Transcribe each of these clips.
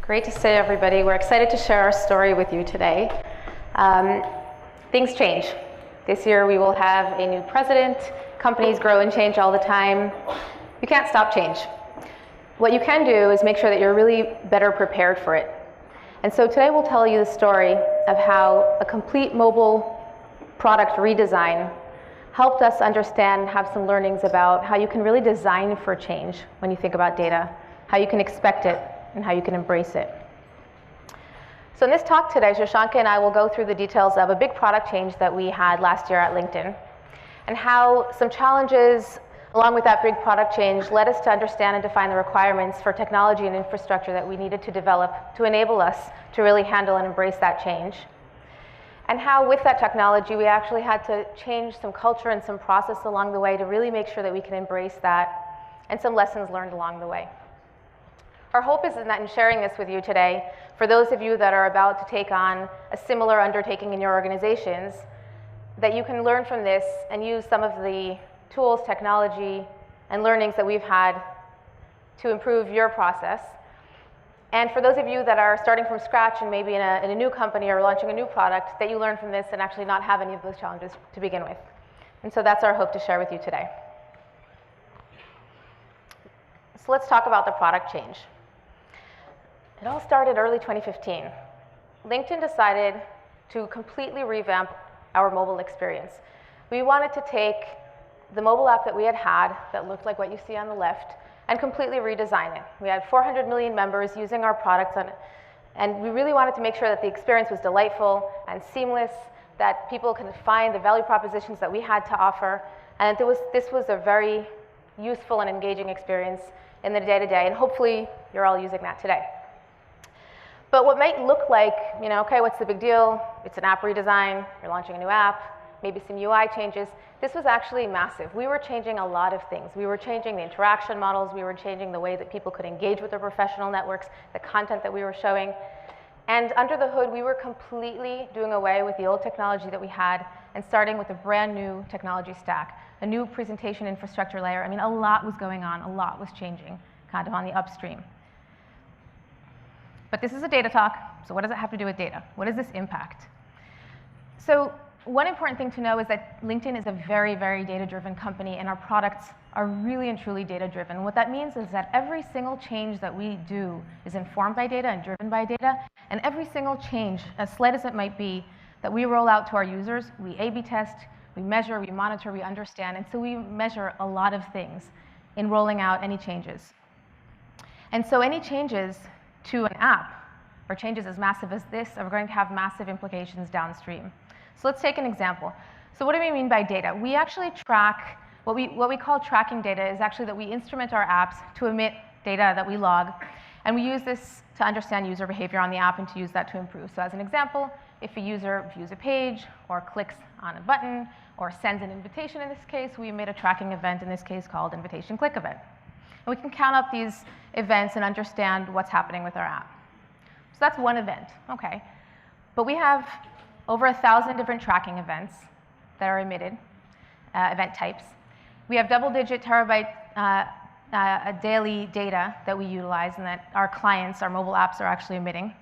Great to see everybody. We're excited to share our story with you today. Things change. This year we will have a new president. Companies grow and change all the time. You can't stop change. What you can do is make sure that you're really better prepared for it. And so today we'll tell you the story of how a complete mobile product redesign helped us understand and have some learnings about how you can really design for change when you think about data, how you can expect it, and how you can embrace it. So in this talk today, Shirshanka and I will go through the details of a big product change that we had last year at LinkedIn, and how some challenges along with that big product change led us to understand and define the requirements for technology and infrastructure that we needed to develop to enable us to really handle and embrace that change. And how with that technology we actually had to change some culture and some process along the way to really make sure that we can embrace that, and some lessons learned along the way. Our hope is that in sharing this with you today, for those of you that are about to take on a similar undertaking in your organizations, that you can learn from this and use some of the tools, technology, and learnings that we've had to improve your process. And for those of you that are starting from scratch and maybe in a new company or launching a new product, that you learn from this and actually not have any of those challenges to begin with. And so that's our hope to share with you today. So let's talk about the product change. It all started early 2015. LinkedIn decided to completely revamp our mobile experience. We wanted to take the mobile app that we had that looked like what you see on the left and completely redesign it. We had 400 million members using our products on it, and we really wanted to make sure that the experience was delightful and seamless, that people could find the value propositions that we had to offer, and this was a very useful and engaging experience in the day-to-day, and hopefully you're all using that today. But what might look like, okay, what's the big deal? It's an app redesign, you're launching a new app, maybe some UI changes. This was actually massive. We were changing a lot of things. We were changing the interaction models, we were changing the way that people could engage with their professional networks, the content that we were showing. And under the hood, we were completely doing away with the old technology that we had and starting with a brand new technology stack, a new presentation infrastructure layer. I mean, a lot was going on, a lot was changing, kind of on the upstream. But this is a data talk, so what does it have to do with data? What does this impact? So one important thing to know is that LinkedIn is a very, very data-driven company, and our products are really and truly data-driven. What that means is that every single change that we do is informed by data and driven by data, and every single change, as slight as it might be, that we roll out to our users, we A/B test, we measure, we monitor, we understand, and so we measure a lot of things in rolling out any changes. And so any changes to an app, or changes as massive as this, are going to have massive implications downstream. So let's take an example. So what do we mean by data? We actually track, what we call tracking data is actually that we instrument our apps to emit data that we log, and we use this to understand user behavior on the app and to use that to improve. So as an example, if a user views a page, or clicks on a button, or sends an invitation in this case, we emit a tracking event, in this case called invitation click event. And we can count up these events and understand what's happening with our app. So that's one event, okay. But we have over 1,000 different tracking events that are emitted, event types. We have double-digit terabyte daily data that we utilize and that our clients, our mobile apps, are actually emitting.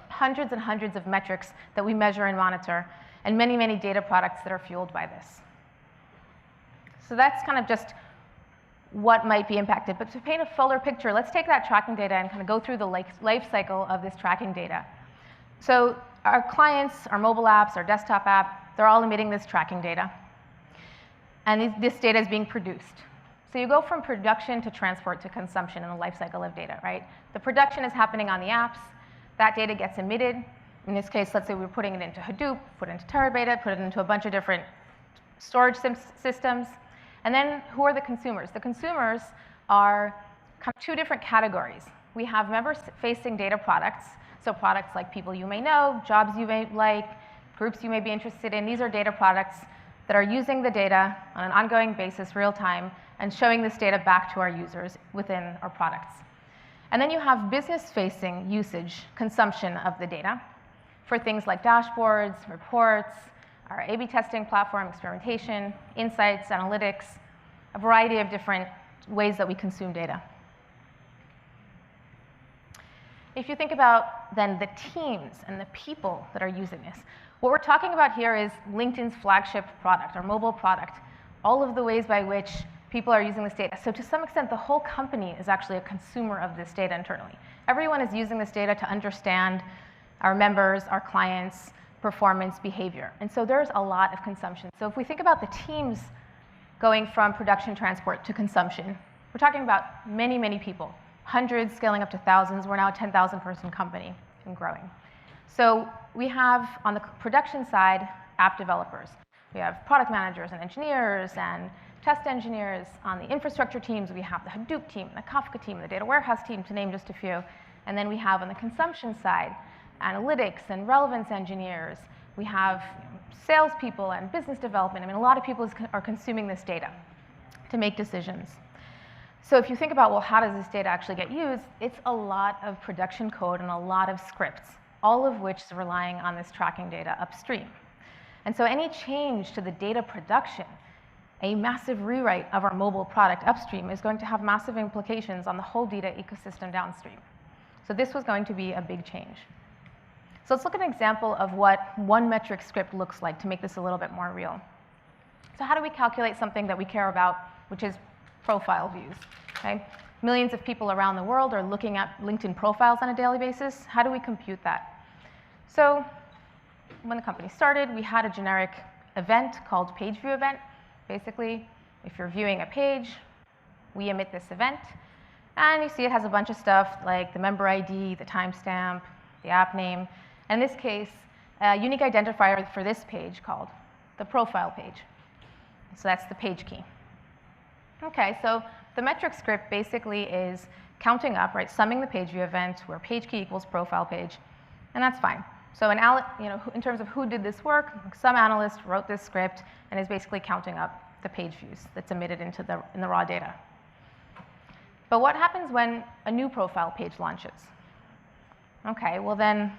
Hundreds and hundreds of metrics that we measure and monitor, and many, many data products that are fueled by this. So that's kind of just what might be impacted. But to paint a fuller picture, let's take that tracking data and kind of go through the life cycle of this tracking data. So our clients, our mobile apps, our desktop app, they're all emitting this tracking data. And this data is being produced. So you go from production to transport to consumption in the life cycle of data, right? The production is happening on the apps. That data gets emitted. In this case, let's say we're putting it into Hadoop, put it into Teradata, put it into a bunch of different storage systems. And then who are the consumers? The consumers are kind of two different categories. We have member-facing data products, so products like people you may know, jobs you may like, groups you may be interested in. These are data products that are using the data on an ongoing basis, real time, and showing this data back to our users within our products. And then you have business-facing usage, consumption of the data for things like dashboards, reports, our A/B testing platform, experimentation, insights, analytics, a variety of different ways that we consume data. If you think about then the teams and the people that are using this, what we're talking about here is LinkedIn's flagship product, our mobile product, all of the ways by which people are using this data. So to some extent, the whole company is actually a consumer of this data internally. Everyone is using this data to understand our members, our clients, performance, behavior. And so there's a lot of consumption. So if we think about the teams going from production transport to consumption, we're talking about many, many people, hundreds scaling up to thousands. We're now a 10,000 person company and growing. So we have, on the production side, app developers. We have product managers and engineers and test engineers. On the infrastructure teams, we have the Hadoop team, the Kafka team, the data warehouse team, to name just a few. And then we have, on the consumption side, analytics and relevance engineers. We have salespeople and business development. I mean, a lot of people are consuming this data to make decisions. So if you think about, well, how does this data actually get used? It's a lot of production code and a lot of scripts, all of which is relying on this tracking data upstream. And so any change to the data production, a massive rewrite of our mobile product upstream, is going to have massive implications on the whole data ecosystem downstream. So this was going to be a big change. So let's look at an example of what one metric script looks like to make this a little bit more real. So how do we calculate something that we care about, which is profile views? Okay? Millions of people around the world are looking at LinkedIn profiles on a daily basis. How do we compute that? So when the company started, we had a generic event called page view event. Basically, if you're viewing a page, we emit this event. And you see it has a bunch of stuff like the member ID, the timestamp, the app name. In this case, a unique identifier for this page called the profile page. So that's the page key. Okay, so the metric script basically is counting up, right, summing the page view event where page key equals profile page, and that's fine. So in terms of who did this work, some analyst wrote this script and is basically counting up the page views that's emitted in the raw data. But what happens when a new profile page launches? Okay, well then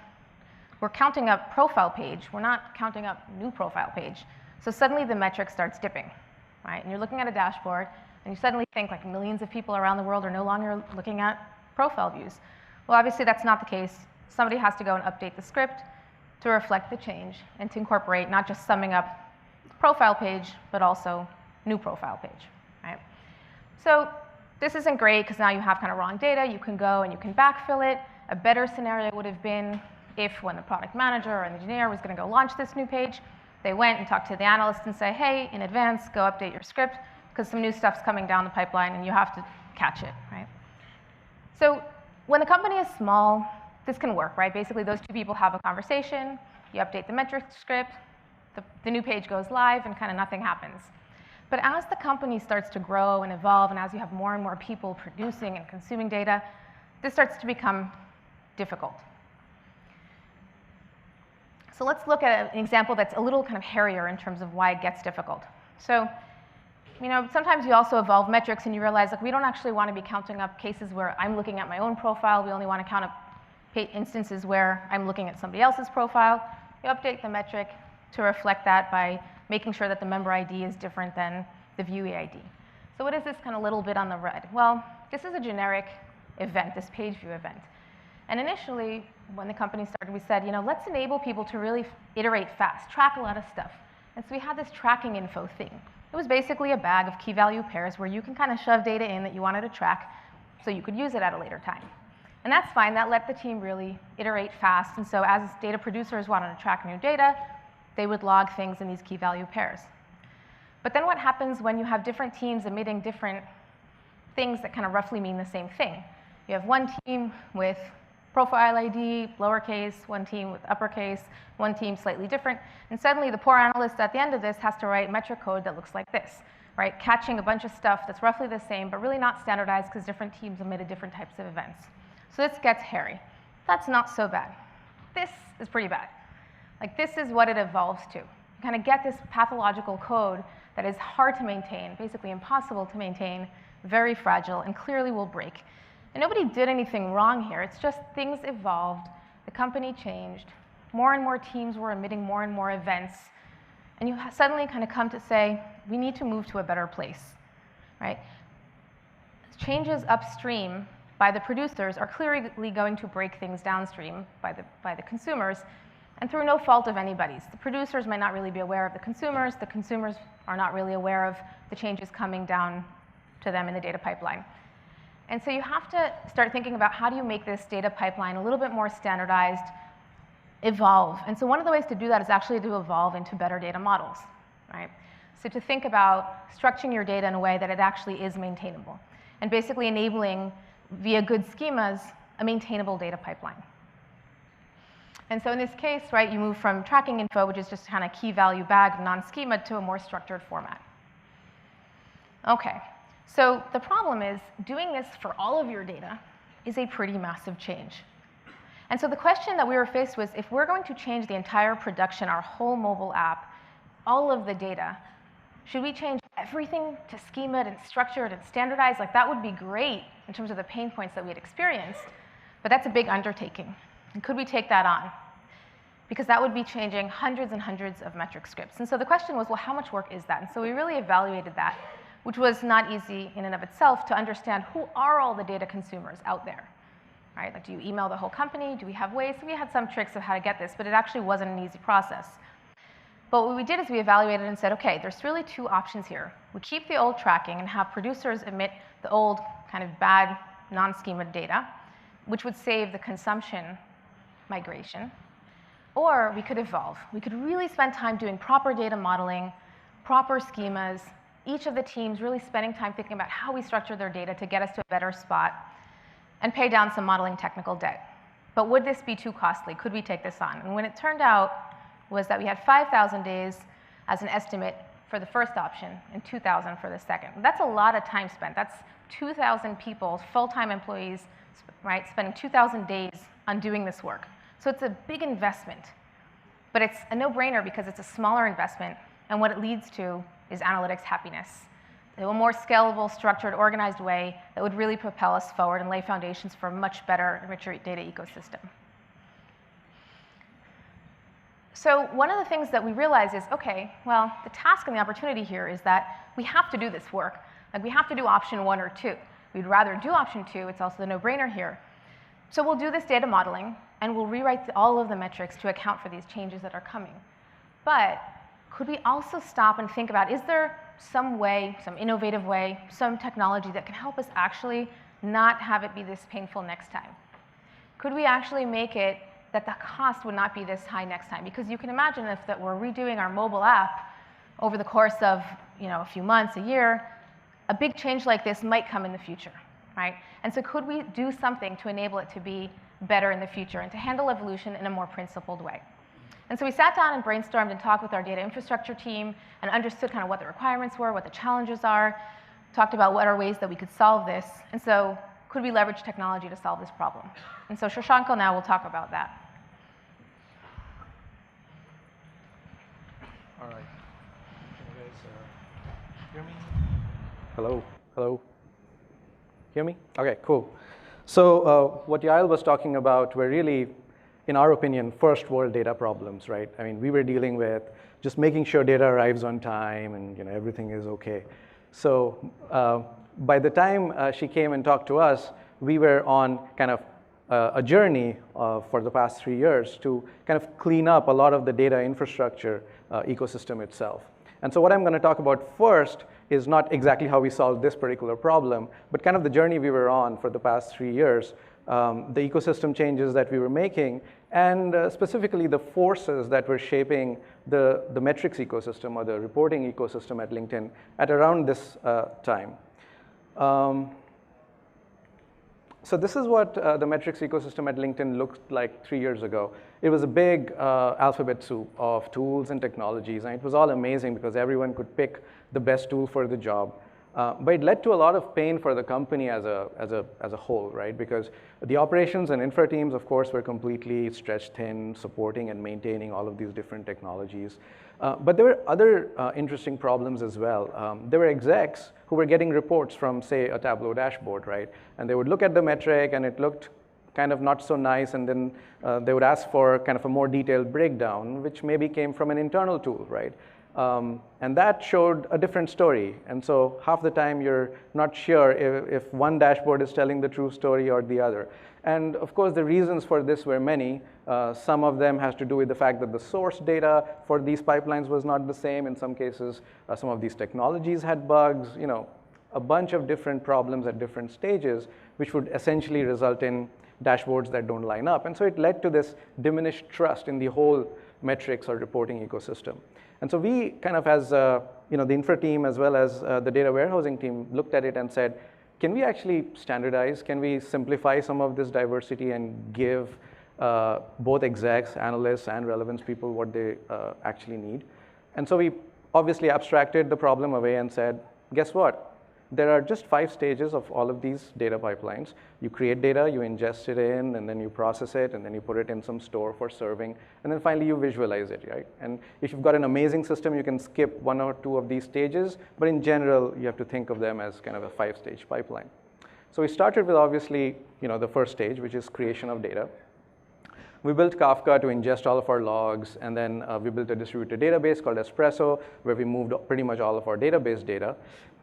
we're counting up profile page. We're not counting up new profile page. So suddenly the metric starts dipping, right? And you're looking at a dashboard and you suddenly think like millions of people around the world are no longer looking at profile views. Well, obviously that's not the case. Somebody has to go and update the script to reflect the change and to incorporate not just summing up profile page, but also new profile page, right? So this isn't great because now you have kind of wrong data. You can go and you can backfill it. A better scenario would have been if when the product manager or an engineer was going to go launch this new page, they went and talked to the analyst and say, hey, in advance, go update your script because some new stuff's coming down the pipeline and you have to catch it, right? So when the company is small, this can work, right? Basically, those two people have a conversation, you update the metric script, the new page goes live, and kind of nothing happens. But as the company starts to grow and evolve, and as you have more and more people producing and consuming data, this starts to become difficult. So let's look at an example that's a little kind of hairier in terms of why it gets difficult. So, sometimes you also evolve metrics and you realize like we don't actually want to be counting up cases where I'm looking at my own profile. We only want to count up instances where I'm looking at somebody else's profile. You update the metric to reflect that by making sure that the member ID is different than the viewee ID. So what is this kind of little bit on the red? Well, this is a generic event, this page view event. And initially, when the company started, we said, let's enable people to really iterate fast, track a lot of stuff. And so we had this tracking info thing. It was basically a bag of key value pairs where you can kind of shove data in that you wanted to track so you could use it at a later time. And that's fine. That let the team really iterate fast. And so as data producers wanted to track new data, they would log things in these key value pairs. But then what happens when you have different teams emitting different things that kind of roughly mean the same thing? You have one team with profile ID, lowercase, one team with uppercase, one team slightly different, and suddenly the poor analyst at the end of this has to write metric code that looks like this, right? Catching a bunch of stuff that's roughly the same, but really not standardized because different teams emitted different types of events. So this gets hairy. That's not so bad. This is pretty bad. Like this is what it evolves to. You kind of get this pathological code that is hard to maintain, basically impossible to maintain, very fragile, and clearly will break. And nobody did anything wrong here. It's just things evolved. The company changed. More and more teams were emitting more and more events. And you suddenly kind of come to say, we need to move to a better place, right? Changes upstream by the producers are clearly going to break things downstream by the consumers, and through no fault of anybody's. The producers might not really be aware of the consumers are not really aware of the changes coming down to them in the data pipeline. And so you have to start thinking about how do you make this data pipeline a little bit more standardized, evolve. And so one of the ways to do that is actually to evolve into better data models, right? So to think about structuring your data in a way that it actually is maintainable, and basically enabling, via good schemas, a maintainable data pipeline. And so in this case, right, you move from tracking info, which is just kind of key value bag, non-schema, to a more structured format. Okay, so the problem is doing this for all of your data is a pretty massive change. And so the question that we were faced with, if we're going to change the entire production, our whole mobile app, all of the data, should we change everything to schema and structured and standardized? Like, that would be great in terms of the pain points that we had experienced, but that's a big undertaking. And could we take that on? Because that would be changing hundreds and hundreds of metric scripts. And so the question was, well, how much work is that? And so we really evaluated that, which was not easy in and of itself to understand who are all the data consumers out there, right? Like, do you email the whole company? Do we have ways? So we had some tricks of how to get this, but it actually wasn't an easy process. But what we did is we evaluated and said, okay, there's really two options here. We keep the old tracking and have producers emit the old kind of bad non-schema data, which would save the consumption migration. Or we could evolve. We could really spend time doing proper data modeling, proper schemas, each of the teams really spending time thinking about how we structure their data to get us to a better spot, and pay down some modeling technical debt. But would this be too costly? Could we take this on? And when it turned out was that we had 5,000 days as an estimate for the first option and 2,000 for the second. That's a lot of time spent. That's 2,000 people, full-time employees, right, spending 2,000 days on doing this work. So it's a big investment, but it's a no-brainer because it's a smaller investment, and what it leads to is analytics happiness. A more scalable, structured, organized way that would really propel us forward and lay foundations for a much better, richer data ecosystem. So one of the things that we realized is, okay, well, the task and the opportunity here is that we have to do this work. Like, we have to do option 1 or 2. We'd rather do option 2. It's also the no-brainer here. So we'll do this data modeling, and we'll rewrite all of the metrics to account for these changes that are coming. But could we also stop and think about, is there some way, some innovative way, some technology that can help us actually not have it be this painful next time? Could we actually make it that the cost would not be this high next time? Because you can imagine if that we're redoing our mobile app over the course of, a few months, a year, a big change like this might come in the future, right? And so could we do something to enable it to be better in the future and to handle evolution in a more principled way? And so we sat down and brainstormed and talked with our data infrastructure team and understood kind of what the requirements were, what the challenges are, talked about what are ways that we could solve this. And so could we leverage technology to solve this problem? And so Shirshanka now will talk about that. All right. Can you guys hear me? Hello? Hello? Hear me? OK, cool. So what Yael was talking about were really, in our opinion, first world data problems, right? I mean, we were dealing with just making sure data arrives on time and everything is OK. So by the time she came and talked to us, we were on kind of a journey for the past 3 years to kind of clean up a lot of the data infrastructure ecosystem itself. And so what I'm going to talk about first is not exactly how we solved this particular problem, but kind of the journey we were on for the past 3 years, the ecosystem changes that we were making, and specifically the forces that were shaping the metrics ecosystem or the reporting ecosystem at LinkedIn at around this time. So this is what the metrics ecosystem at LinkedIn looked like 3 years ago. It was a big alphabet soup of tools and technologies, and it was all amazing because everyone could pick the best tool for the job. But it led to a lot of pain for the company as a whole, right? Because the operations and infra teams, of course, were completely stretched thin, supporting and maintaining all of these different technologies. But there were other interesting problems as well. There were execs who were getting reports from, say, a Tableau dashboard, right? And they would look at the metric, and it looked kind of not so nice, and then they would ask for kind of a more detailed breakdown, which maybe came from an internal tool, right? And that showed a different story. And so half the time you're not sure if one dashboard is telling the true story or the other. And of course, the reasons for this were many. Some of them has to do with the fact that the source data for these pipelines was not the same. In some cases, some of these technologies had bugs, a bunch of different problems at different stages, which would essentially result in dashboards that don't line up. And so it led to this diminished trust in the whole metrics or reporting ecosystem. And so we kind of, as the infra team as well as the data warehousing team, looked at it and said, can we actually standardize? Can we simplify some of this diversity and give both execs, analysts, and relevance people what they actually need? And so we obviously abstracted the problem away and said, guess what? There are just 5 stages of all of these data pipelines. You create data, you ingest it in, and then you process it, and then you put it in some store for serving, and then finally you visualize it, right? And if you've got an amazing system, you can skip 1 or 2 of these stages, but in general, you have to think of them as kind of a 5-stage pipeline. So we started with obviously, the first stage, which is creation of data. We built Kafka to ingest all of our logs, and then we built a distributed database called Espresso, where we moved pretty much all of our database data.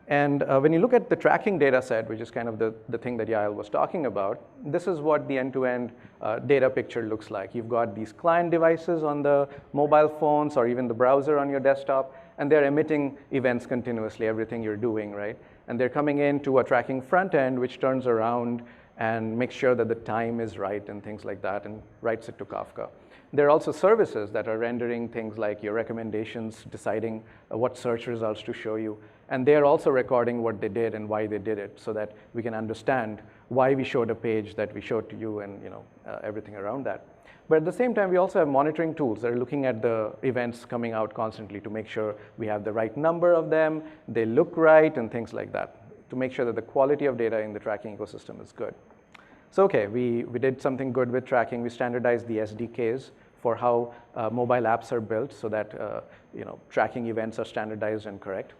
And when you look at the tracking data set, which is kind of the thing that Yael was talking about, this is what the end-to-end data picture looks like. You've got these client devices on the mobile phones or even the browser on your desktop, and they're emitting events continuously, everything you're doing, right? And they're coming into a tracking front end, which turns around and makes sure that the time is right and things like that, and writes it to Kafka. There are also services that are rendering things like your recommendations, deciding what search results to show you. And they're also recording what they did and why they did it, so that we can understand why we showed a page that we showed to you, and everything around that. But at the same time, we also have monitoring tools that are looking at the events coming out constantly to make sure we have the right number of them, they look right, and things like that, to make sure that the quality of data in the tracking ecosystem is good. So okay, we did something good with tracking. We standardized the SDKs for how mobile apps are built, so that tracking events are standardized and correct.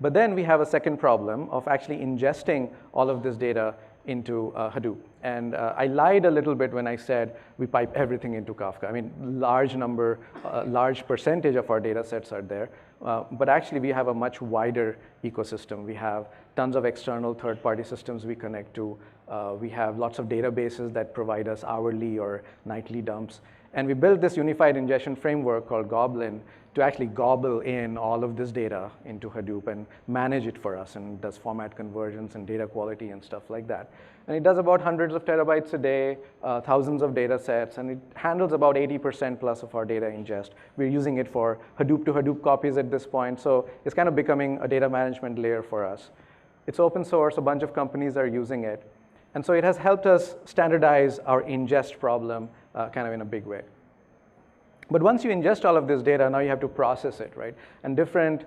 But then we have a second problem of actually ingesting all of this data into Hadoop. And I lied a little bit when I said we pipe everything into Kafka. I mean, large percentage of our data sets are there. But actually, we have a much wider ecosystem. We have tons of external third-party systems we connect to. We have lots of databases that provide us hourly or nightly dumps. And we built this unified ingestion framework called Goblin to actually gobble in all of this data into Hadoop and manage it for us, and does format conversions and data quality and stuff like that. And it does about hundreds of terabytes a day, thousands of data sets, and it handles about 80% plus of our data ingest. We're using it for Hadoop to Hadoop copies at this point, so it's kind of becoming a data management layer for us. It's open source, a bunch of companies are using it. And so it has helped us standardize our ingest problem kind of in a big way. But once you ingest all of this data, now you have to process it, right? And different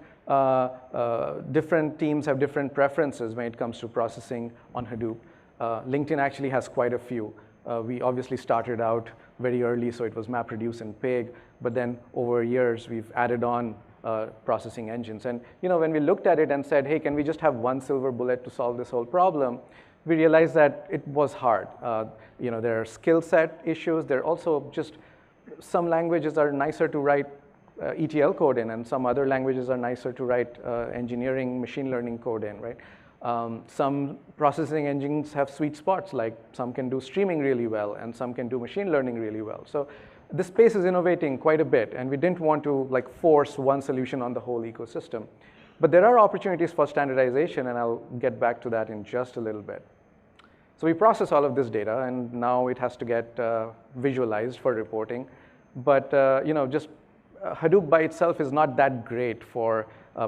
teams have different preferences when it comes to processing on Hadoop. LinkedIn actually has quite a few. We obviously started out very early, so it was MapReduce and Pig. But then over years, we've added on processing engines. And when we looked at it and said, hey, can we just have one silver bullet to solve this whole problem? We realized that it was hard. There are skill set issues. There are also just some languages are nicer to write ETL code in, and some other languages are nicer to write engineering, machine learning code in, right? Some processing engines have sweet spots, like some can do streaming really well, and some can do machine learning really well. So this space is innovating quite a bit, and we didn't want to force one solution on the whole ecosystem. But there are opportunities for standardization, and I'll get back to that in just a little bit. So we process all of this data, and now it has to get visualized for reporting. But just Hadoop by itself is not that great for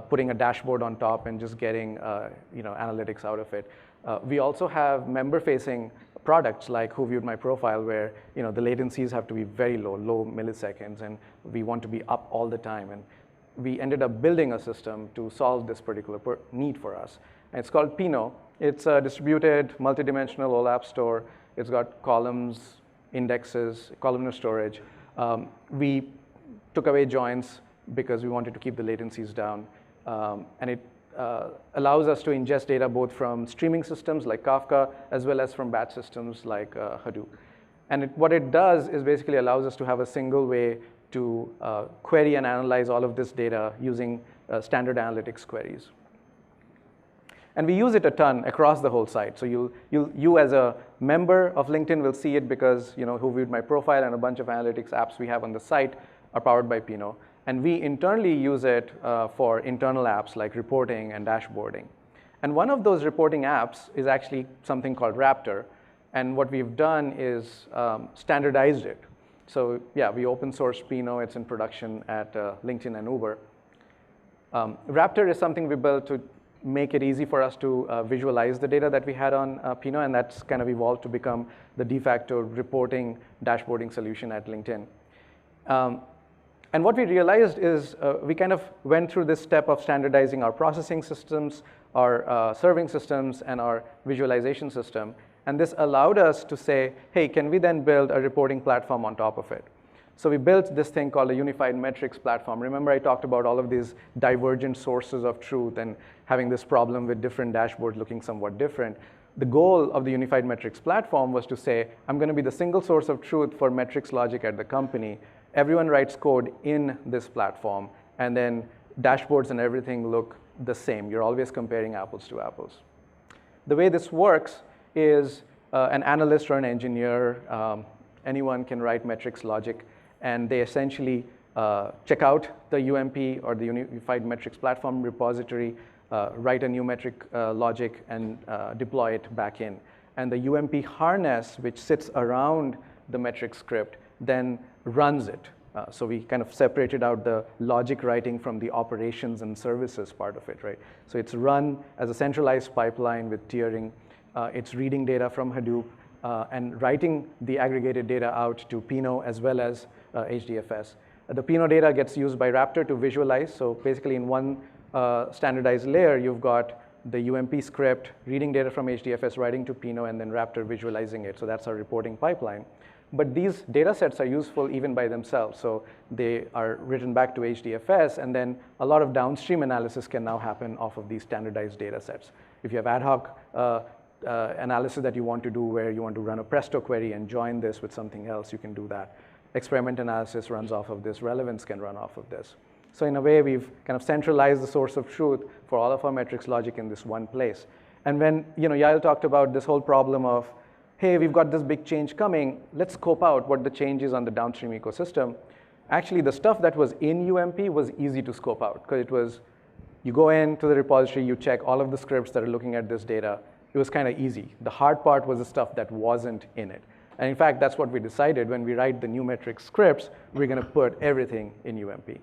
putting a dashboard on top and just getting analytics out of it. We also have member-facing products like Who Viewed My Profile, where the latencies have to be very low milliseconds, and we want to be up all the time. And we ended up building a system to solve this particular need for us. And it's called Pinot. It's a distributed, multidimensional OLAP store. It's got columns, indexes, columnar storage. We took away joins because we wanted to keep the latencies down. And it allows us to ingest data both from streaming systems like Kafka, as well as from batch systems like Hadoop. And what it does is basically allows us to have a single way to query and analyze all of this data using standard analytics queries. And we use it a ton across the whole site. So you as a member of LinkedIn will see it because who viewed my profile, and a bunch of analytics apps we have on the site are powered by Pinot. And we internally use it for internal apps like reporting and dashboarding. And one of those reporting apps is actually something called Raptor. And what we've done is standardized it. So yeah, we open sourced Pinot. It's in production at LinkedIn and Uber. Raptor is something we built to make it easy for us to visualize the data that we had on Pinot, and that's kind of evolved to become the de facto reporting dashboarding solution at LinkedIn. And what we realized is we kind of went through this step of standardizing our processing systems, our serving systems, and our visualization system. And this allowed us to say, hey, can we then build a reporting platform on top of it? So we built this thing called a unified metrics platform. Remember I talked about all of these divergent sources of truth and having this problem with different dashboards looking somewhat different. The goal of the unified metrics platform was to say, I'm going to be the single source of truth for metrics logic at the company. Everyone writes code in this platform, and then dashboards and everything look the same. You're always comparing apples to apples. The way this works is an analyst or an engineer, anyone can write metrics logic, and they essentially check out the UMP or the Unified Metrics Platform repository, write a new metric logic, and deploy it back in. And the UMP harness, which sits around the metric script, then runs it. So we kind of separated out the logic writing from the operations and services part of it, right? So it's run as a centralized pipeline with tiering. It's reading data from Hadoop and writing the aggregated data out to Pinot as well as HDFS. The Pinot data gets used by Raptor to visualize. So basically in one standardized layer, you've got the UMP script, reading data from HDFS, writing to Pinot, and then Raptor visualizing it. So that's our reporting pipeline. But these data sets are useful even by themselves. So they are written back to HDFS, and then a lot of downstream analysis can now happen off of these standardized data sets. If you have ad hoc analysis that you want to do where you want to run a Presto query and join this with something else, you can do that. Experiment analysis runs off of this. Relevance can run off of this. So in a way, we've kind of centralized the source of truth for all of our metrics logic in this one place. And when Yael talked about this whole problem of, hey, we've got this big change coming, let's scope out what the change is on the downstream ecosystem. Actually, the stuff that was in UMP was easy to scope out, because it was, you go into the repository, you check all of the scripts that are looking at this data. It was kind of easy. The hard part was the stuff that wasn't in it. And in fact, that's what we decided. When we write the new metric scripts, we're going to put everything in UMP.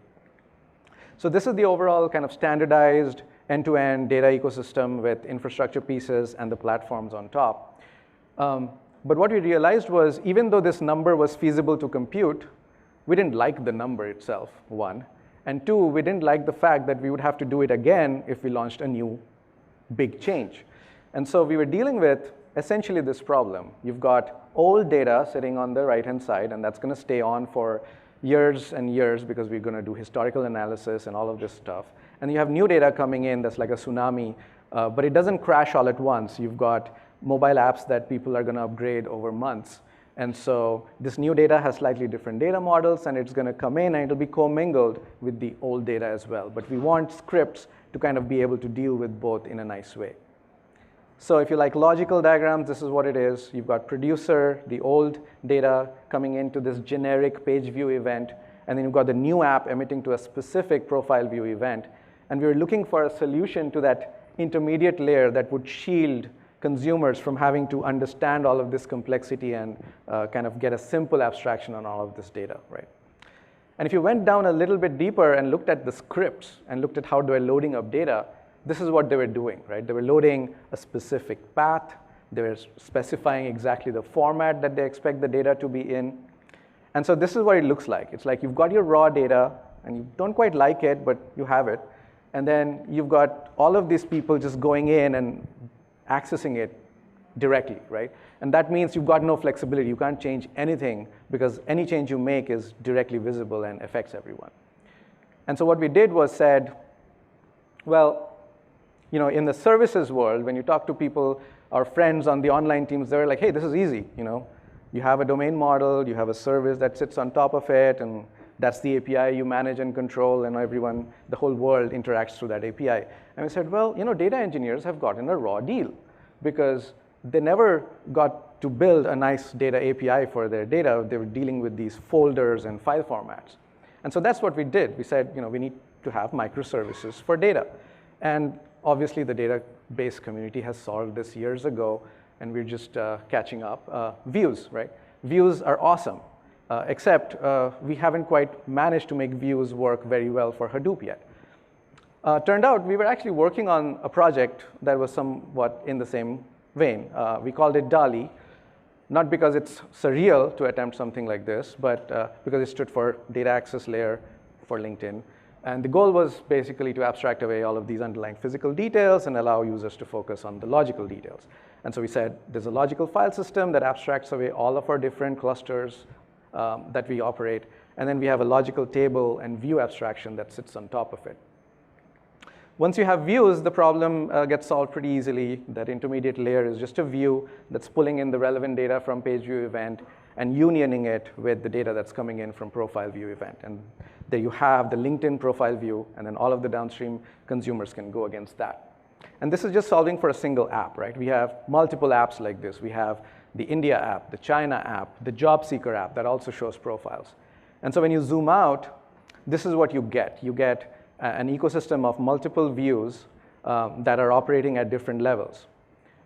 So this is the overall kind of standardized end-to-end data ecosystem with infrastructure pieces and the platforms on top. But what we realized was, even though this number was feasible to compute, we didn't like the number itself, one. And two, we didn't like the fact that we would have to do it again if we launched a new big change. And so we were dealing with essentially this problem. You've got old data sitting on the right-hand side, and that's going to stay on for years and years because we're going to do historical analysis and all of this stuff. And you have new data coming in that's like a tsunami, but it doesn't crash all at once. You've got mobile apps that people are going to upgrade over months. And so this new data has slightly different data models, and it's going to come in, and it'll be commingled with the old data as well. But we want scripts to kind of be able to deal with both in a nice way. So if you like logical diagrams, this is what it is. You've got producer, the old data coming into this generic page view event, and then you've got the new app emitting to a specific profile view event. And we were looking for a solution to that intermediate layer that would shield consumers from having to understand all of this complexity and kind of get a simple abstraction on all of this data, right? And if you went down a little bit deeper and looked at the scripts and looked at how they were loading up data, this is what they were doing, right? They were loading a specific path. They were specifying exactly the format that they expect the data to be in. And so this is what it looks like. It's like you've got your raw data, and you don't quite like it, but you have it. And then you've got all of these people just going in and accessing it directly, right? And that means you've got no flexibility. You can't change anything because any change you make is directly visible and affects everyone. And so what we did was said, well, in the services world, when you talk to people, our friends on the online teams, they're like, hey, this is easy. You have a domain model, you have a service that sits on top of it, and That's the API you manage and control, and everyone, the whole world interacts through that API. And we said, well, data engineers have gotten a raw deal because they never got to build a nice data API for their data. They were dealing with these folders and file formats. And so that's what we did. We said, we need to have microservices for data. And obviously, the database community has solved this years ago, and we're just catching up. Views, right? Views are awesome, except we haven't quite managed to make views work very well for Hadoop yet. Turned out we were actually working on a project that was somewhat in the same vein. We called it DALI, not because it's surreal to attempt something like this, but because it stood for Data Access Layer for LinkedIn. And the goal was basically to abstract away all of these underlying physical details and allow users to focus on the logical details. And so we said there's a logical file system that abstracts away all of our different clusters that we operate. And then we have a logical table and view abstraction that sits on top of it. Once you have views, the problem gets solved pretty easily. That intermediate layer is just a view that's pulling in the relevant data from page view event and unioning it with the data that's coming in from profile view event. And there you have the LinkedIn profile view, and then all of the downstream consumers can go against that. And this is just solving for a single app, right? We have multiple apps like this. We have the India app, the China app, the job seeker app that also shows profiles. And so when you zoom out, this is what you get. You get an ecosystem of multiple views that are operating at different levels.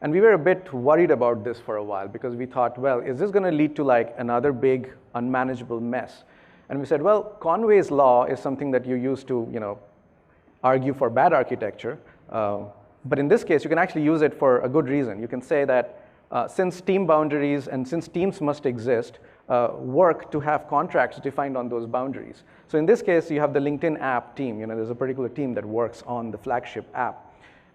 And we were a bit worried about this for a while because we thought, well, is this going to lead to like another big unmanageable mess? And we said, well, Conway's law is something that you use to argue for bad architecture. But in this case, you can actually use it for a good reason. You can say that since team boundaries and since teams must exist, work to have contracts defined on those boundaries. So in this case, you have the LinkedIn app team. There's a particular team that works on the flagship app.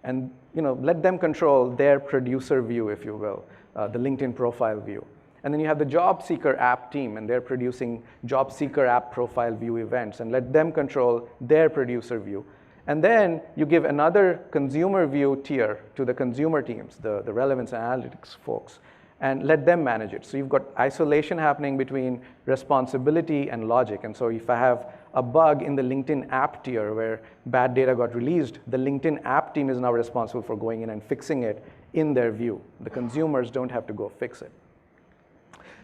And let them control their producer view, if you will, the LinkedIn profile view. And then you have the job seeker app team, and they're producing job seeker app profile view events, and let them control their producer view. And then you give another consumer view tier to the consumer teams, the relevance analytics folks, and let them manage it. So you've got isolation happening between responsibility and logic. And so if I have a bug in the LinkedIn app tier where bad data got released, the LinkedIn app team is now responsible for going in and fixing it in their view. The consumers don't have to go fix it.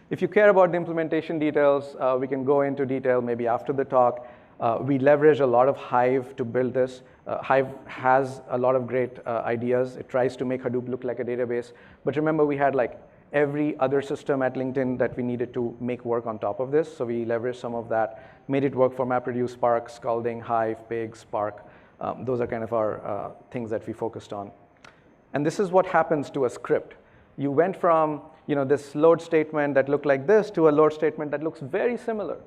If you care about the implementation details, we can go into detail maybe after the talk. We leverage a lot of Hive to build this. Hive has a lot of great ideas. It tries to make Hadoop look like a database. But remember, we had like every other system at LinkedIn that we needed to make work on top of this. So we leveraged some of that, made it work for MapReduce, Spark, Scalding, Hive, Pig, Spark. Those are kind of our things that we focused on. And this is what happens to a script. You went from this load statement that looked like this to a load statement that looks very similar.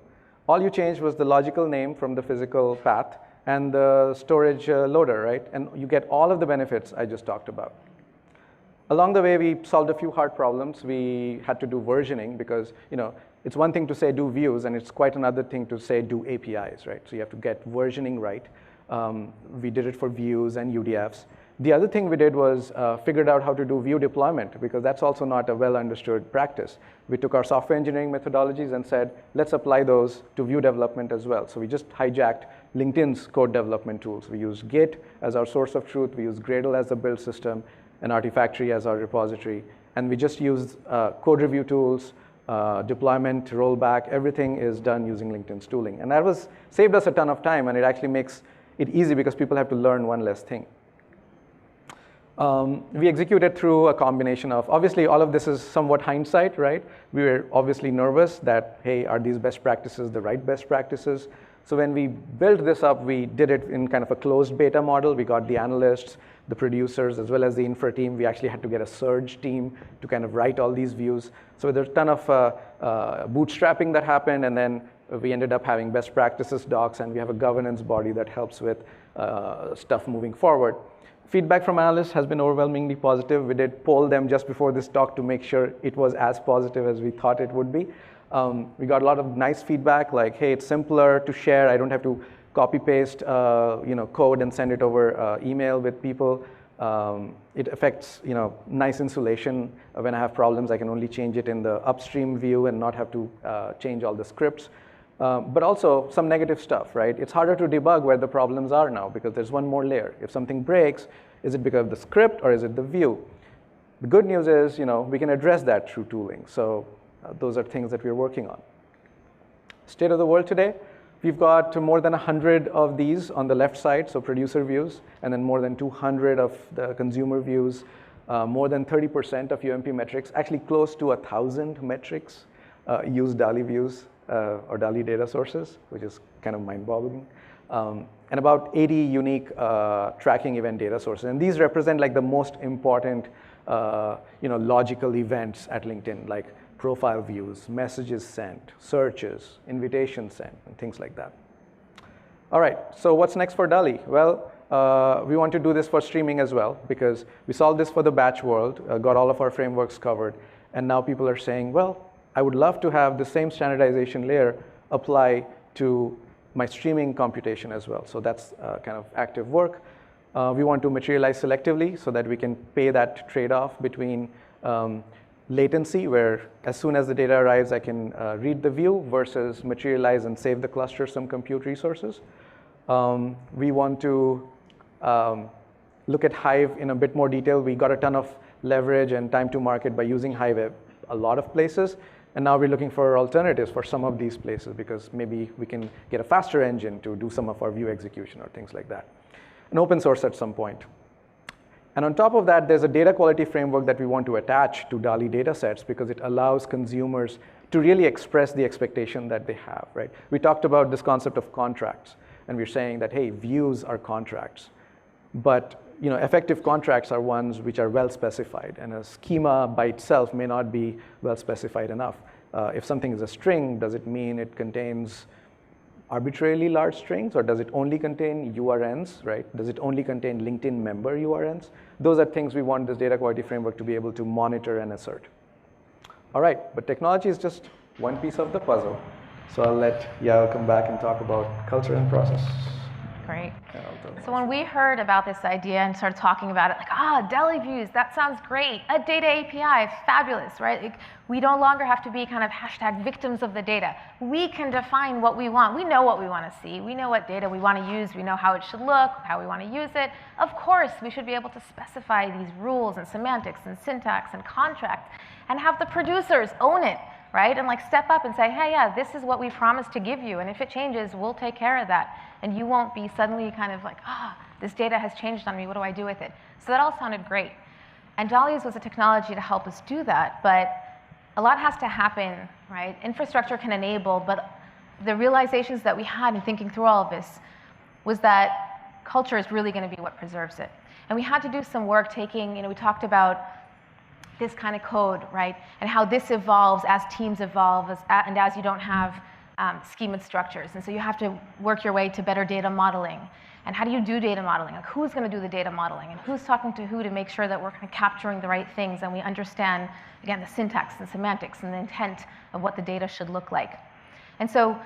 All you changed was the logical name from the physical path and the storage loader, right? And you get all of the benefits I just talked about. Along the way, we solved a few hard problems. We had to do versioning because it's one thing to say do views, and it's quite another thing to say do APIs, right? So you have to get versioning right. We did it for views and UDFs. The other thing we did was figured out how to do view deployment, because that's also not a well-understood practice. We took our software engineering methodologies and said, let's apply those to view development as well. So we just hijacked LinkedIn's code development tools. We used Git as our source of truth. We used Gradle as the build system, and Artifactory as our repository. And we just use code review tools, deployment, rollback. Everything is done using LinkedIn's tooling. And that saved us a ton of time, and it actually makes it easy because people have to learn one less thing. We executed through a combination of, obviously, all of this is somewhat hindsight, right? We were obviously nervous that, hey, are these best practices the right best practices? So when we built this up, we did it in kind of a closed beta model. We got the analysts, the producers, as well as the infra team. We actually had to get a surge team to kind of write all these views. So there's a ton of bootstrapping that happened, and then we ended up having best practices docs, and we have a governance body that helps with stuff moving forward. Feedback from analysts has been overwhelmingly positive. We did poll them just before this talk to make sure it was as positive as we thought it would be. We got a lot of nice feedback, like, hey, it's simpler to share. I don't have to copy paste code and send it over email with people. It affects nice insulation. When I have problems, I can only change it in the upstream view and not have to change all the scripts. but also some negative stuff, right? It's harder to debug where the problems are now because there's one more layer. If something breaks, is it because of the script or is it the view? The good news is, we can address that through tooling. So those are things that we're working on. State of the world today, we've got more than 100 of these on the left side, so producer views, and then more than 200 of the consumer views, more than 30% of UMP metrics, actually close to 1,000 metrics use DALI views or DALI data sources, which is kind of mind-boggling. And about 80 unique tracking event data sources. And these represent like the most important logical events at LinkedIn, like profile views, messages sent, searches, invitations sent, and things like that. All right, so what's next for DALI? Well, we want to do this for streaming as well, because we solved this for the batch world, got all of our frameworks covered, and now people are saying, well, I would love to have the same standardization layer apply to my streaming computation as well. So that's kind of active work. We want to materialize selectively so that we can pay that trade-off between latency, where as soon as the data arrives, I can read the view, versus materialize and save the cluster some compute resources. We want to look at Hive in a bit more detail. We got a ton of leverage and time to market by using Hive at a lot of places. And now we're looking for alternatives for some of these places, because maybe we can get a faster engine to do some of our view execution or things like that. And open source at some point. And on top of that, there's a data quality framework that we want to attach to DALI data sets, because it allows consumers to really express the expectation that they have, right? We talked about this concept of contracts, and we're saying that, hey, views are contracts. But effective contracts are ones which are well specified, and a schema by itself may not be well specified enough. If something is a string, does it mean it contains arbitrarily large strings, or does it only contain URNs, right? Does it only contain LinkedIn member URNs? Those are things we want this data quality framework to be able to monitor and assert. All right, but technology is just one piece of the puzzle. So I'll let Yael come back and talk about culture and process. Great. So when we heard about this idea and started talking about it, like, DALI views, that sounds great. A data API, fabulous, right? Like, we no longer have to be kind of hashtag victims of the data. We can define what we want. We know what we want to see. We know what data we want to use. We know how it should look, how we want to use it. Of course, we should be able to specify these rules and semantics and syntax and contracts and have the producers own it, right? And like step up and say, hey, yeah, this is what we promised to give you. And if it changes, we'll take care of that. And you won't be suddenly kind of like, this data has changed on me. What do I do with it? So that all sounded great. And DALI's was a technology to help us do that. But a lot has to happen, right? Infrastructure can enable, but the realizations that we had in thinking through all of this was that culture is really going to be what preserves it. And we had to do some work taking, we talked about this kind of code, right? And how this evolves as teams evolve, and as you don't have schema structures. And so you have to work your way to better data modeling. And how do you do data modeling? Like, who's going to do the data modeling? And who's talking to who to make sure that we're kind of capturing the right things and we understand, again, the syntax and semantics and the intent of what the data should look like. And so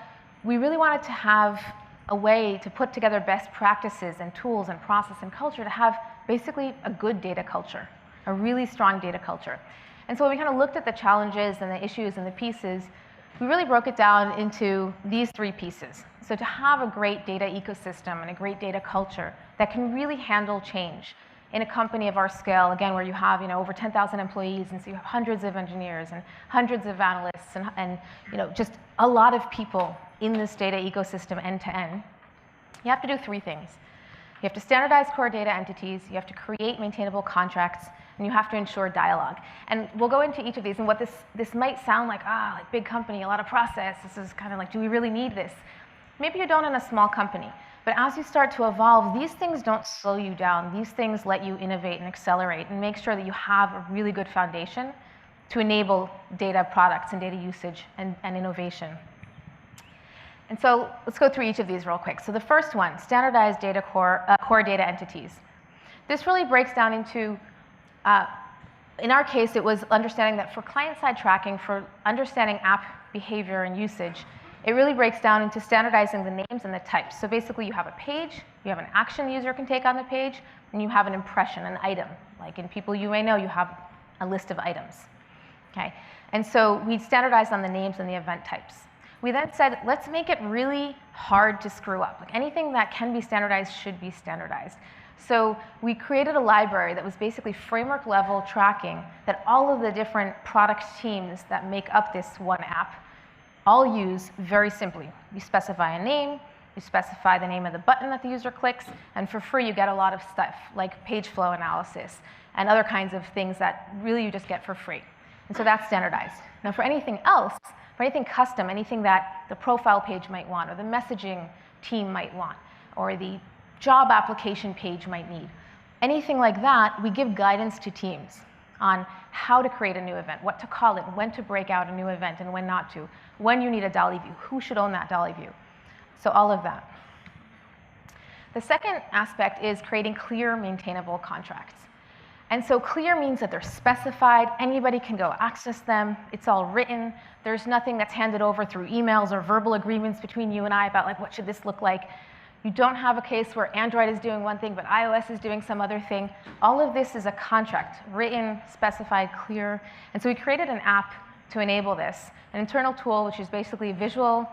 we really wanted to have a way to put together best practices and tools and process and culture to have basically a good data culture, a really strong data culture. And so when we kind of looked at the challenges and the issues and the pieces, we really broke it down into these three pieces. So to have a great data ecosystem and a great data culture that can really handle change in a company of our scale, again, where you have over 10,000 employees, and so you have hundreds of engineers and hundreds of analysts and just a lot of people in this data ecosystem end to end, you have to do three things. You have to standardize core data entities, you have to create maintainable contracts, and you have to ensure dialogue. And we'll go into each of these, and what this might sound like, like big company, a lot of process, this is kind of like, do we really need this? Maybe you don't in a small company, but as you start to evolve, these things don't slow you down. These things let you innovate and accelerate and make sure that you have a really good foundation to enable data products and data usage and innovation. And so let's go through each of these real quick. So the first one, standardized data core data entities. This really breaks down into, in our case, it was understanding that for client-side tracking, for understanding app behavior and usage, it really breaks down into standardizing the names and the types. So basically, you have a page, you have an action the user can take on the page, and you have an impression, an item. Like in people you may know, you have a list of items. Okay? And so we standardized on the names and the event types. We then said, let's make it really hard to screw up. Like anything that can be standardized should be standardized. So we created a library that was basically framework level tracking that all of the different product teams that make up this one app all use very simply. You specify a name, you specify the name of the button that the user clicks, and for free you get a lot of stuff like page flow analysis and other kinds of things that really you just get for free. And so that's standardized. Now for anything else, for anything custom, anything that the profile page might want, or the messaging team might want, or the job application page might need, anything like that, we give guidance to teams on how to create a new event, what to call it, when to break out a new event and when not to, when you need a dolly view, who should own that dolly view. So all of that. The second aspect is creating clear, maintainable contracts. And so clear means that they're specified, anybody can go access them, it's all written, there's nothing that's handed over through emails or verbal agreements between you and I about like what should this look like. You don't have a case where Android is doing one thing but iOS is doing some other thing. All of this is a contract, written, specified, clear. And so we created an app to enable this, an internal tool which is basically visual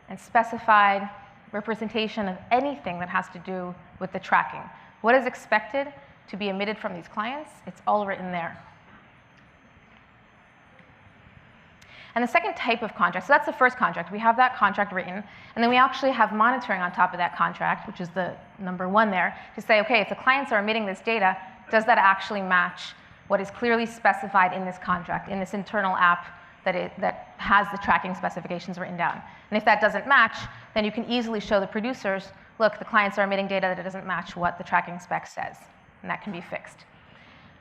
and specified representation of anything that has to do with the tracking. What is expected to be emitted from these clients, it's all written there. And the second type of contract, so that's the first contract. We have that contract written, and then we actually have monitoring on top of that contract, which is the number one there, to say, okay, if the clients are emitting this data, does that actually match what is clearly specified in this contract, in this internal app that has the tracking specifications written down? And if that doesn't match, then you can easily show the producers, look, the clients are emitting data that doesn't match what the tracking spec says, and that can be fixed.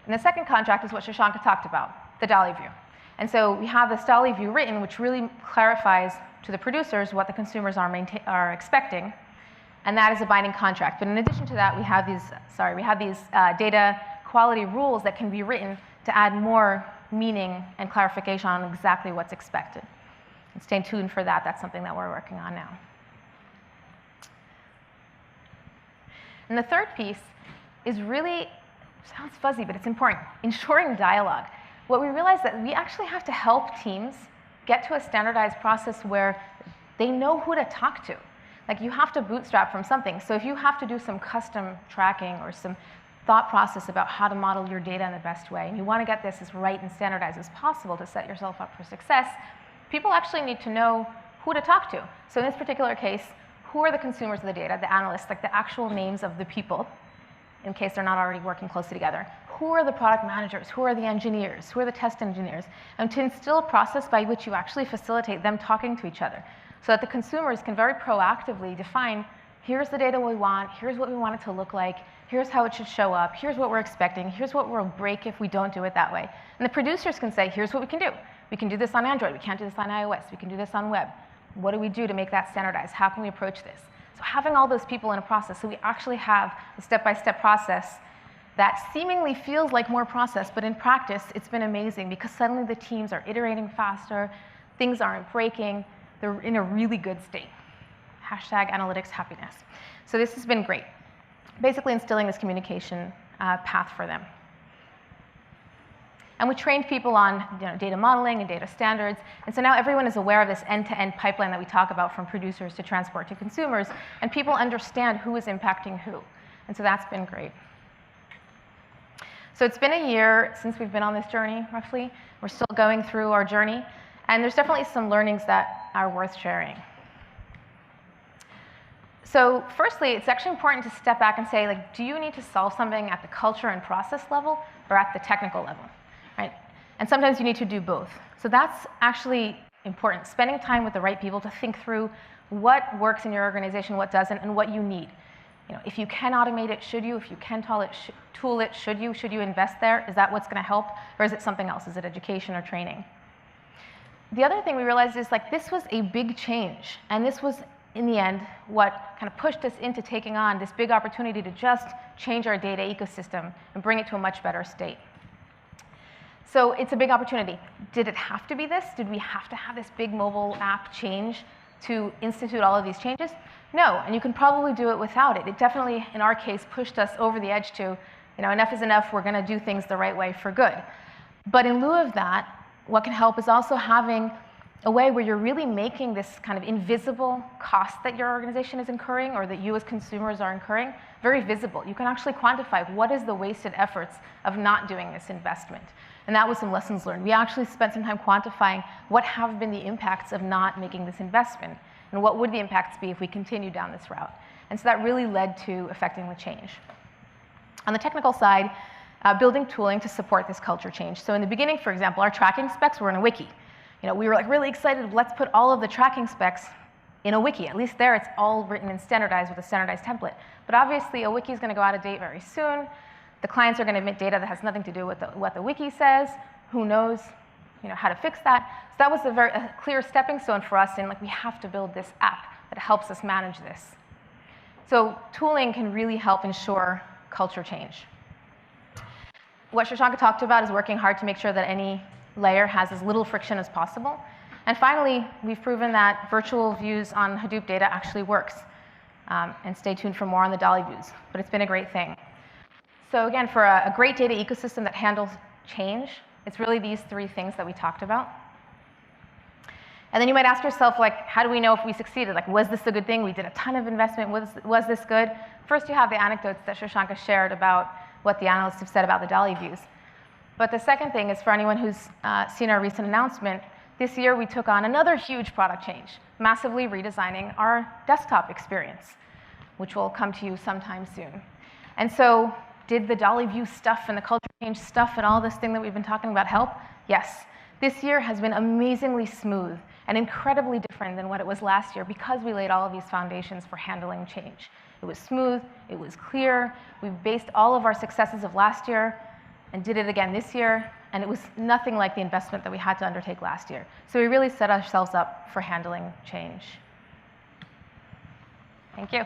And the second contract is what Shirshanka talked about, the dolly view. And so we have this dolly view written, which really clarifies to the producers what the consumers are expecting, and that is a binding contract. But in addition to that, we have these data quality rules that can be written to add more meaning and clarification on exactly what's expected. And stay tuned for that. That's something that we're working on now. And the third piece is really, sounds fuzzy, but it's important, ensuring dialogue. What we realized that we actually have to help teams get to a standardized process where they know who to talk to. Like you have to bootstrap from something. So if you have to do some custom tracking or some thought process about how to model your data in the best way, and you want to get this as right and standardized as possible to set yourself up for success, people actually need to know who to talk to. So in this particular case, who are the consumers of the data, the analysts, like the actual names of the people, in case they're not already working closely together. Who are the product managers? Who are the engineers? Who are the test engineers? And to instill a process by which you actually facilitate them talking to each other so that the consumers can very proactively define, here's the data we want, here's what we want it to look like, here's how it should show up, here's what we're expecting, here's what will break if we don't do it that way. And the producers can say, here's what we can do. We can do this on Android, we can't do this on iOS, we can do this on web. What do we do to make that standardized? How can we approach this? So having all those people in a process, so we actually have a step-by-step process that seemingly feels like more process, but in practice, it's been amazing because suddenly the teams are iterating faster, things aren't breaking, they're in a really good state. Hashtag analytics happiness. So this has been great. Basically instilling this communication path for them. And we trained people on data modeling and data standards. And so now everyone is aware of this end-to-end pipeline that we talk about from producers to transport to consumers. And people understand who is impacting who. And so that's been great. So it's been a year since we've been on this journey, roughly. We're still going through our journey. And there's definitely some learnings that are worth sharing. So firstly, it's actually important to step back and say, like, do you need to solve something at the culture and process level or at the technical level? Right? And sometimes you need to do both. So that's actually important, spending time with the right people to think through what works in your organization, what doesn't, and what you need. If you can automate it, should you? If you can tool it, should you? Should you invest there? Is that what's going to help? Or is it something else? Is it education or training? The other thing we realized is this was a big change. And this was, in the end, what kind of pushed us into taking on this big opportunity to just change our data ecosystem and bring it to a much better state. So it's a big opportunity. Did it have to be this? Did we have to have this big mobile app change to institute all of these changes? No, and you can probably do it without it. It definitely, in our case, pushed us over the edge to, enough is enough, we're going to do things the right way for good. But in lieu of that, what can help is also having a way where you're really making this kind of invisible cost that your organization is incurring or that you as consumers are incurring very visible. You can actually quantify what is the wasted efforts of not doing this investment. And that was some lessons learned. We actually spent some time quantifying what have been the impacts of not making this investment and what would the impacts be if we continued down this route. And so that really led to affecting the change. On the technical side, building tooling to support this culture change. So in the beginning, for example, our tracking specs were in a wiki. We were like really excited, let's put all of the tracking specs in a wiki. At least there, it's all written and standardized with a standardized template. But obviously, a wiki is going to go out of date very soon. The clients are going to emit data that has nothing to do with what the wiki says. Who knows how to fix that? So that was a clear stepping stone for us in we have to build this app that helps us manage this. So tooling can really help ensure culture change. What Shirshanka talked about is working hard to make sure that any layer has as little friction as possible. And finally, we've proven that virtual views on Hadoop data actually works. And stay tuned for more on the Dolly views. But it's been a great thing. So again, for a great data ecosystem that handles change, it's really these three things that we talked about. And then you might ask yourself, how do we know if we succeeded? Was this a good thing? We did a ton of investment. Was this good? First, you have the anecdotes that Shirshanka shared about what the analysts have said about the Dolly views. But the second thing is for anyone who's seen our recent announcement, this year we took on another huge product change, massively redesigning our desktop experience, which will come to you sometime soon. And so did the Dolly view stuff and the culture change stuff and all this thing that we've been talking about help? Yes. This year has been amazingly smooth and incredibly different than what it was last year because we laid all of these foundations for handling change. It was smooth, it was clear, we based all of our successes of last year and did it again this year, and it was nothing like the investment that we had to undertake last year. So we really set ourselves up for handling change. Thank you.